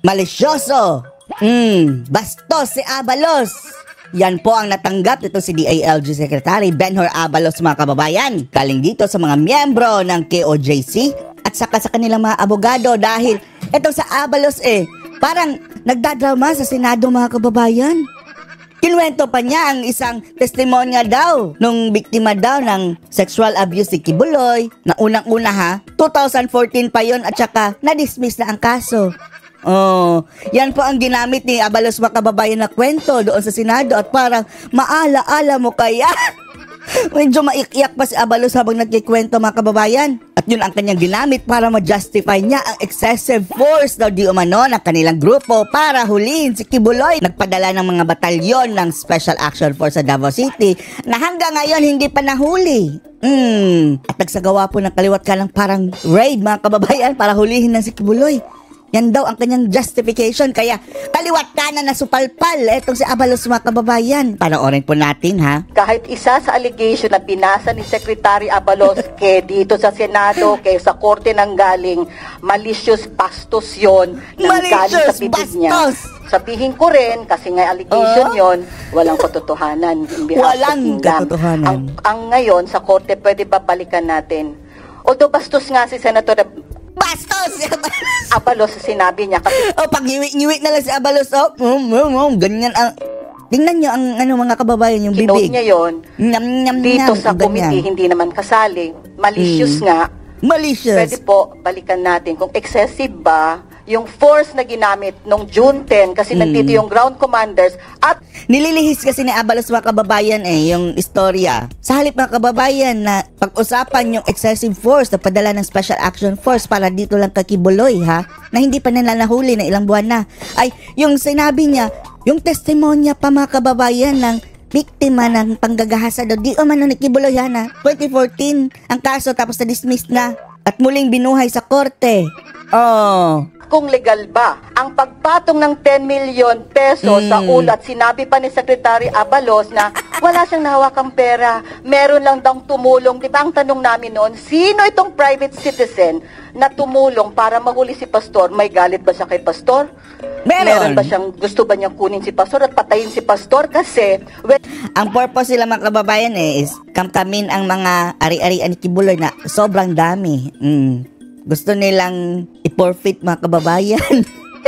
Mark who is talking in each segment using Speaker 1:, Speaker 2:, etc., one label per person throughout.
Speaker 1: Malisyoso. Bastos si Abalos. Yan po ang natanggap nito si DILG Secretary Benhur Abalos, mga kababayan. Galing dito sa mga miyembro ng KOJC at saka sa kanilang mga abogado dahil itong sa Abalos parang nagdadrama sa Senado, mga kababayan. Kinuwento pa niya ang isang testimonya daw nung biktima daw ng sexual abuse si Kibuloy na unang-una 2014 pa yon at saka na-dismiss na ang kaso. Yan po ang ginamit ni Abalos, mga kababayan, na kwento doon sa Senado at parang maala-ala mo kaya. Medyo maiiyak pa si Abalos habang nagkikwento, mga kababayan. At yun ang kanyang ginamit para ma-justify niya ang excessive force daw di umano ng kanilang grupo para huliin si Kibuloy. Nagpadala ng mga batalyon ng Special Action Force sa Davao City na hanggang ngayon hindi pa nahuli. At nagsagawa po ng kaliwat kalang parang raid, mga kababayan, para hulihin na si Kibuloy. Yan daw ang kanyang justification. Kaya kaliwat kanan na supalpal etong si Abalos, mga kababayan. Panoorin po natin, ha?
Speaker 2: Kahit isa sa allegation na binasa ni Secretary Abalos kay dito sa Senado, kay sa korte nang galing, malicious bastos yun nang galing sa bibig niya. Sabihin ko rin, kasi nga allegation yon, walang katotohanan.
Speaker 1: Walang katotohanan.
Speaker 2: Ang ngayon sa korte, pwede babalikan natin. Although bastos nga si Senator
Speaker 1: Bastos!
Speaker 2: Abalos, sinabi niya kasi
Speaker 1: pag ngiwi na lang si Abalos, ganyan ang... Tingnan niyo ang mga kababayan, yung bibig.
Speaker 2: Kinote niya yun. Dito sa committee, hindi naman kasali. Malicious nga.
Speaker 1: Malicious.
Speaker 2: Pwede po, balikan natin kung excessive ba yung force na ginamit nung June 10 kasi nandito yung ground commanders at
Speaker 1: nililihis kasi ni Abalos, mga kababayan, yung istorya. Sa halip, mga kababayan, na pag-usapan yung excessive force na padala ng Special Action Force para dito lang kay Kibuloy, na hindi pa nahuli na ilang buwan na, ay yung sinabi niya, yung testimonya pa, mga kababayan, ng biktima ng panggagahasa daw di umano ni Kibuloy, 2014 ang kaso tapos na-dismiss na at muling binuhay sa korte.
Speaker 2: Kung legal ba ang pagpatong ng 10 million pesos sa ulat. Sinabi pa ni Secretary Abalos na wala siyang nahawakang pera, meron lang daw tumulong. Diba ang tanong namin noon, sino itong private citizen na tumulong para mahuli si Pastor? May galit ba siya kay Pastor? Meron ba siyang, gusto ba niyang kunin si Pastor at patayin si Pastor? Kasi
Speaker 1: ang purpose sila, mga kababayan, is kamkamin ang mga ari-arian ni Kibuloy na sobrang dami. Gusto nilang i-forfeit, mga kababayan.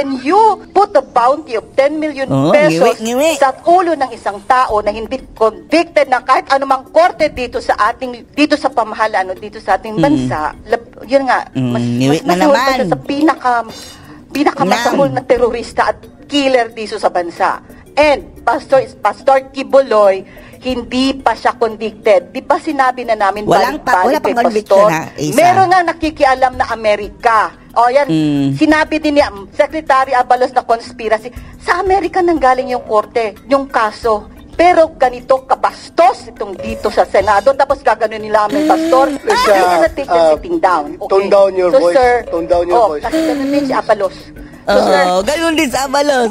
Speaker 2: And you put a bounty of 10 million pesos sa ulo ng isang tao na hindi convicted na kahit anumang korte dito sa pamahalaan o dito sa ating bansa. Yun nga, mas naman sa pinakamasahol na terorista at killer dito sa bansa. And Pastor Kibuloy, hindi pa siya convicted. Di ba sinabi na namin
Speaker 1: wala pang conviction,
Speaker 2: meron nga nakikialam na Amerika. Yan, sinabi din ni Secretary Abalos na conspiracy. Sa Amerika nanggaling yung korte, yung kaso. Pero ganito kabastos itong dito sa Senado, tapos gagano nila aming pastor. Sitting down. Okay.
Speaker 3: Tone down your voice.
Speaker 2: Sir,
Speaker 3: tone down your voice.
Speaker 2: Kasi ganun din si Abalos.
Speaker 1: Ganun din sa Abalos.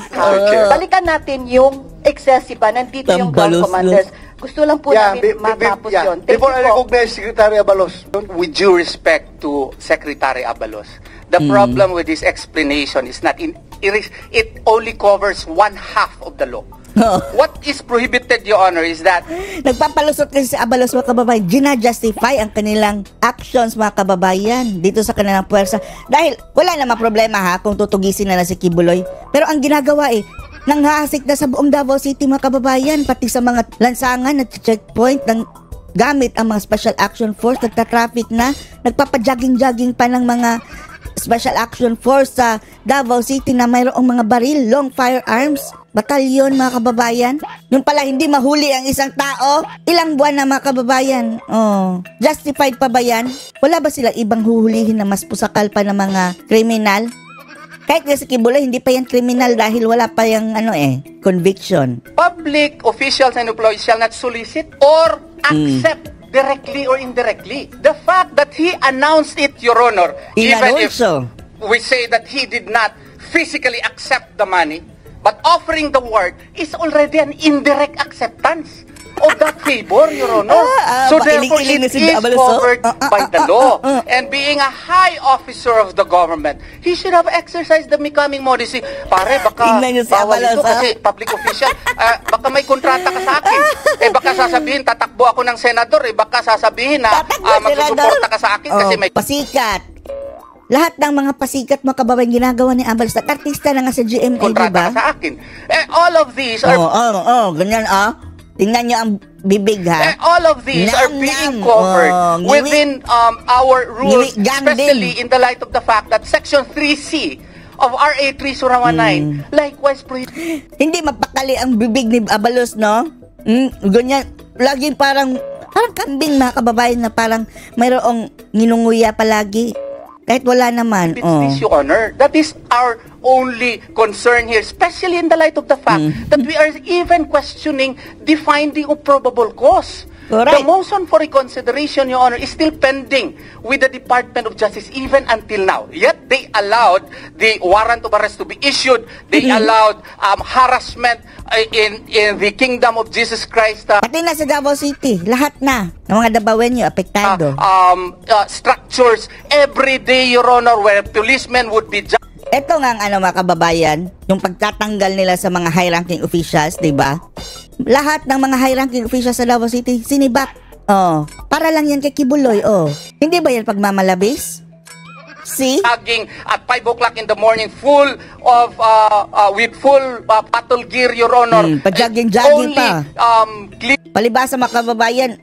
Speaker 2: Balikan natin yung excessive ba? Nandito yung ground commanders. Gusto lang po namin matapos yun.
Speaker 3: Before I recognize Secretary Abalos,
Speaker 4: with due respect to Secretary Abalos, the problem with this explanation is not it only covers one half of the law. What is prohibited, Your Honor, is that
Speaker 1: nagpapalusot kasi si Abalos, mga kababayan, gina-justify ang kanilang actions, mga kababayan, dito sa kanilang puwersa. Dahil wala namang problema kung tutugisin na si Kibuloy. Pero ang ginagawa nanghahasik na sa buong Davao City, mga kababayan, pati sa mga lansangan at checkpoint ng gamit ang mga Special Action Force, nagta-traffic na, nagpapajogging-jogging pa ng mga Special Action Force sa Davao City na mayroong mga baril, long firearms, batalyon, mga kababayan. Yung pala hindi mahuli ang isang tao, ilang buwan na, mga kababayan. Justified pa ba yan? Wala ba sila ibang huhulihin na mas pusakal pa ng mga kriminal? Kahit nga si Kibuloy, hindi pa yan kriminal dahil wala pa yung conviction.
Speaker 4: Public officials and employees shall not solicit or accept directly or indirectly. The fact that he announced it, Your Honor, even if we say that he did not physically accept the money, but offering the word is already an indirect acceptance. of that favor, Your Honor. So therefore,
Speaker 1: mailing-iling na
Speaker 4: it
Speaker 1: si
Speaker 4: is
Speaker 1: Abalos, oh.
Speaker 4: covered by the law. And being a high officer of the government, he should have exercised the becoming modesty. Pare, baka
Speaker 1: Tingnan niyo si
Speaker 4: bawal
Speaker 1: Abalos,
Speaker 4: ito kasi public official. Baka may kontrata ka sa akin. Baka sasabihin, tatakbo ako ng senador. Baka sasabihin na magsusuporta ka sa akin kasi may...
Speaker 1: Pasikat. Lahat ng mga pasikat mga kababayan ginagawa ni Abalos at artista na nga sa GMA,
Speaker 4: kontrata
Speaker 1: diba?
Speaker 4: ka sa akin. All of these are...
Speaker 1: ganyan, tingnan nyo ang bibig, ha?
Speaker 4: All of these are being covered within our rules, especially in the light of the fact that Section 3C of RA 3019 likewise
Speaker 1: hindi mapakali ang bibig ni Abalos, no? Ganyan, laging parang kambing mga kababayan na parang mayroong nginunguya palagi. Kahit wala naman.
Speaker 4: This, Your Honor. That is our only concern here, especially in the light of the fact that we are even questioning the finding of probable cause.
Speaker 1: Correct.
Speaker 4: The motion for reconsideration, Your Honor, is still pending with the Department of Justice even until now. Yet they allowed the warrant of arrest to be issued. They allowed harassment in the Kingdom of Jesus Christ.
Speaker 1: Pati na sa Davao City, lahat na ng mga Davaoenyo apektado.
Speaker 4: Structures every day, Your Honor, where policemen would be...
Speaker 1: Ito nga ang mga kababayan, yung pagtatanggal nila sa mga high-ranking officials, di ba? Lahat ng mga high-ranking officials sa Davao City, sinibak. Para lang yan kay Kibuloy, Hindi ba yan pagmamalabis? See?
Speaker 4: Jogging at 5 o'clock in the morning, full of, with full battle gear, Your Honor.
Speaker 1: Pag-jogging pa. Palibasa mga kababayan,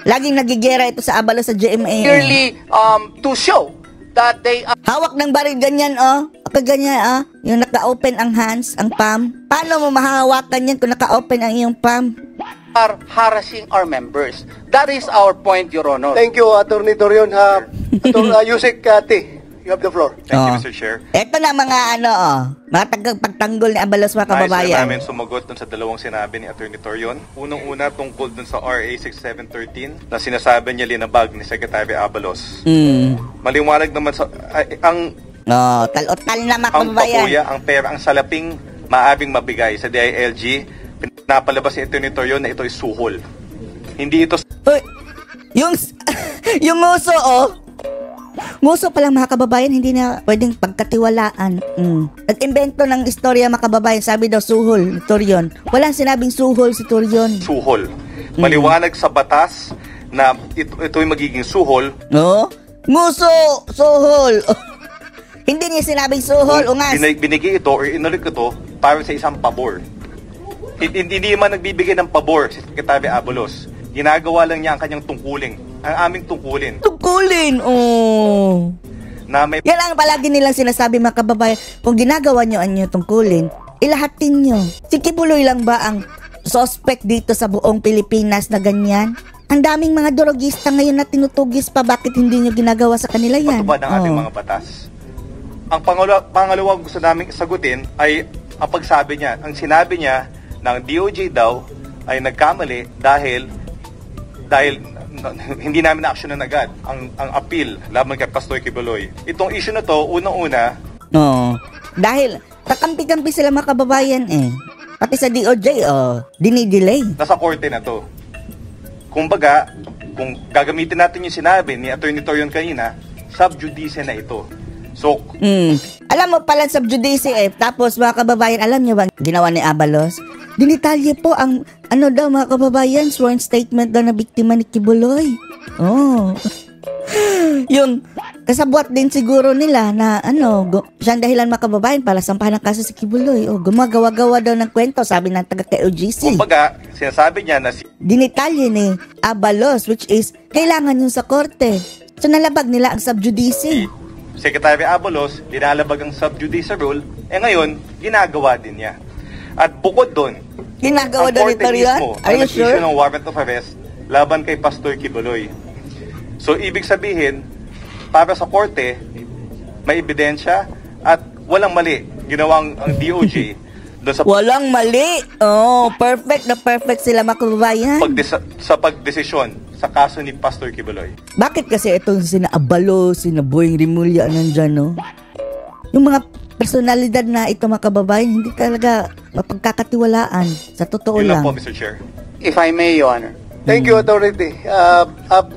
Speaker 1: laging nagigera ito sa Abalos sa GMA.
Speaker 4: Clearly, to show that they
Speaker 1: hawak ng baril ganyan, kaganyan, yung naka-open ang hands, ang palm. Paano mo mahahawakan yan kung naka-open ang iyong palm?
Speaker 4: are harassing our members. That is our point, Your Honor.
Speaker 3: Thank you, Attorney Torion. Yusek T, you have the floor.
Speaker 5: Thank you, Mr. Chair.
Speaker 1: Ito na mga mga pagtanggol ni Abalos mga kababayan.
Speaker 5: Nais na namin sumagot dun sa dalawang sinabi ni Attorney Torion. Unang-una tungkol dun sa RA 6713 na sinasabi niya linabag ni Secretary Abalos. Maliwanag naman sa ang
Speaker 1: tal-otal na mga
Speaker 5: ang
Speaker 1: kababayan.
Speaker 5: pakuya, ang pera, ang salaping maabing mabigay sa DILG, pinapalabas ni Attorney Torion na ito ay suhol. Hindi ito...
Speaker 1: Uy, yung nguso, nguso pa lang mga kababayan, hindi na pwedeng pagkatiwalaan. Nag-invento ng istorya mga kababayan, sabi daw suhol ni Torion. Walang sinabing suhol si Torion.
Speaker 5: Suhol. Maliwanag sa batas na ito'y magiging suhol.
Speaker 1: No? Nguso! Suhol! Hindi niya sinabing suhol, ungas.
Speaker 5: Binigay ito or inulit ito para sa isang pabor. Hindi man nagbibigay ng pabor si Secretary Abalos. Ginagawa lang niya ang kanyang tungkulin. Ang aming tungkulin.
Speaker 1: Tungkulin,
Speaker 5: Na may...
Speaker 1: Yan ang palagi nilang sinasabi mga kababayan. Kung ginagawa nyo ang inyong tungkulin, ilahatin nyo. Si Kibuloy lang ba ang suspect dito sa buong Pilipinas na ganyan? Ang daming mga drogista ngayon na tinutugis pa. Bakit hindi nyo ginagawa sa kanila yan?
Speaker 5: Patubad ng ating mga batas. Ang pangalawang gusto naming sagutin ay ang pagsabi niya. Ang sinabi niya ng DOJ daw ay nagkamali dahil hindi namin na-actionan agad ang appeal laban kay Pastor Kibuloy. Itong issue na to, unang-una...
Speaker 1: Dahil kakampi-kampi sila mga kababayan Pati sa DOJ, dinidelay.
Speaker 5: Nasa korte na to. Kumbaga, kung gagamitin natin yung sinabi ni Attorney Torion kanina, sub judice na ito. So,
Speaker 1: alam mo pala sub judice tapos mga kababayan, alam niyo ba ginawa ni Abalos? Dinitalye po ang daw mga kababayan, sworn statement daw na biktima ni Kibuloy. Yung kasabwat din siguro nila na siyang dahilan mga kababayan para sampahan ng kaso si Kibuloy. Gumagawa-gawa daw ng kwento, sabi ng taga-KOGC.
Speaker 5: kumbaga, sinasabi niya na
Speaker 1: Dinitalye ni Abalos, which is kailangan yun sa korte. So nalabag nila ang sub judice.
Speaker 5: Secretary Abalos, dinalabag ang sub judice rule, ngayon, ginagawa din niya. At bukod doon,
Speaker 1: Ginagawa daw ni Torion? Are you sure?
Speaker 5: nag-issue ng warrant of arrest laban kay Pastor Kibuloy. So, ibig sabihin, para sa korte, may ebidensya at walang mali ginawang ang DOJ doon sa
Speaker 1: walang mali. Perfect na perfect sila mga kababayan.
Speaker 5: sa pagdesisyon sa kaso ni Pastor Kibuloy.
Speaker 1: Bakit kasi itong sina Abalos, sina Boying Rimulya nandyan, Yung mga personalidad na ito mga kababayan, hindi talaga mapagkakatiwalaan. Sa totoo
Speaker 5: Yun lang
Speaker 1: lang.
Speaker 5: po, Mr. Chair.
Speaker 4: If I may, Your Honor.
Speaker 3: Thank you, Authority.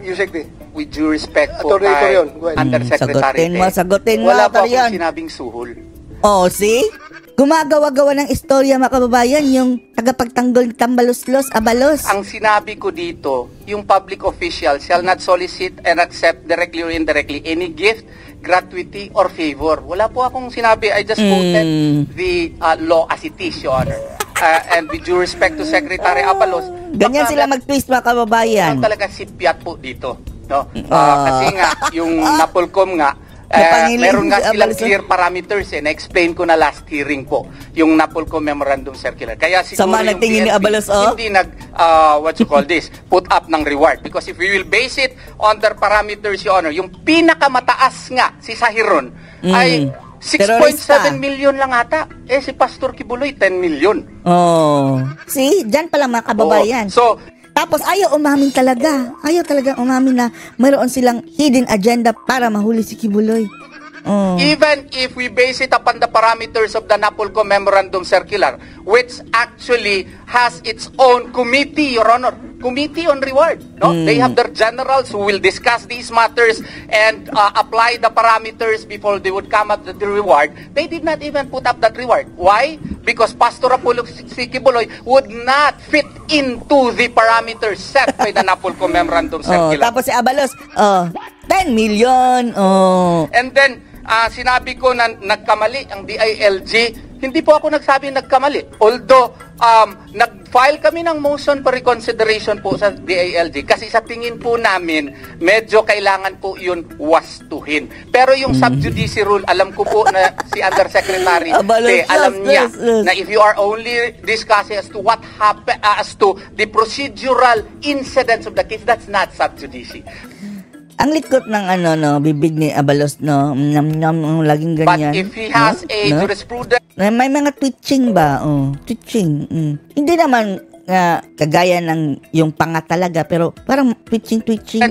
Speaker 3: Yusek T.
Speaker 4: With due respect po
Speaker 3: Attorney
Speaker 4: kay
Speaker 3: Torion, go ahead.
Speaker 4: Undersecretary
Speaker 1: Sagutin mo,
Speaker 4: wala po
Speaker 1: Torion.
Speaker 4: akong sinabing suhol.
Speaker 1: Oh, see? Gumagawa-gawa ng istorya, mga kababayan, yung tagapagtanggol ng Tambalos-los, Abalos.
Speaker 4: Ang sinabi ko dito, yung public official shall not solicit and accept directly or indirectly any gift, gratuity, or favor. Wala po akong sinabi. I just quoted the law as it is, Your Honor. And with due respect to Secretary Abalos,
Speaker 1: Ganyan sila mag-twist, mga kababayan.
Speaker 4: talaga sipiat po dito. No? Kasi nga, yung Napolcom nga, meron nga silang clear parameters na-explain ko na last hearing po, yung Napolcom Memorandum Circular. Kaya siguro
Speaker 1: Sama
Speaker 4: yung
Speaker 1: nagtingin ni
Speaker 4: PNP
Speaker 1: Abalos,
Speaker 4: hindi what you call this, put up ng reward. Because if we will base it on their parameters, Your Honor, yung pinakamataas nga, si Sahiron, ay 6.7 million lang ata. Si Pastor Kibuloy, 10 million.
Speaker 1: Oh. See? Diyan pala, mga kababayan.
Speaker 4: So,
Speaker 1: Tapos ayaw umamin talaga. Ayaw talaga umamin na mayroon silang hidden agenda para mahuli si Kibuloy. Oh.
Speaker 4: even if we base it upon the parameters of the Napolcom Memorandum Circular, which actually has its own committee, Your Honor, committee on reward. No, they have their generals who will discuss these matters and apply the parameters before they would come up with the reward. They did not even put up that reward. Why? Because Pastor Apollo Kibuloy would not fit into the parameters set by the Napolcom Memorandum Circular.
Speaker 1: Tapos si Abalos, 10 million.
Speaker 4: And then, sinabi ko na nagkamali ang DILG. Hindi po ako nagsabi nagkamali. Although, nag-file kami ng motion for reconsideration po sa DILG kasi sa tingin po namin, medyo kailangan po yun wastuhin. Pero yung sub judice rule, alam ko po na si Undersecretary, alam niya na if you are only discussing as to what happened, as to the procedural incidents of the case, that's not sub judice.
Speaker 1: Ang likot ng bibig ni Abalos, no? Laging ganyan.
Speaker 4: But if he has a jurisprudence,
Speaker 1: may mga twitching ba? Twitching. Hindi naman kagaya ng yung panga talaga, pero parang twitching.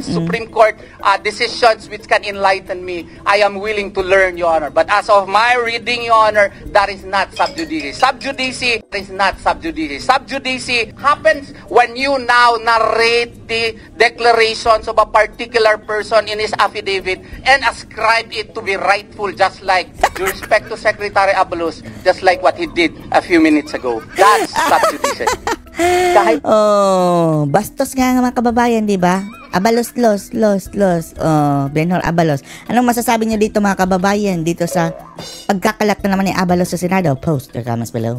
Speaker 4: Supreme Court decisions which can enlighten me, I am willing to learn, Your Honor. But as of my reading, Your Honor, that is not sub judice. Sub judice is not sub judice. Sub judice happens when you now narrate the declarations of a particular person in his affidavit and ascribe it to be rightful, just like, with respect to Secretary Abalos, just like what he did a few minutes ago. That's sub judice.
Speaker 1: Bastos nga mga kababayan, di ba? Abalos, Benhur Abalos. Anong masasabi niyo dito, mga kababayan, dito sa pagkakalat na naman ni Abalos sa Senado? Post your comments below.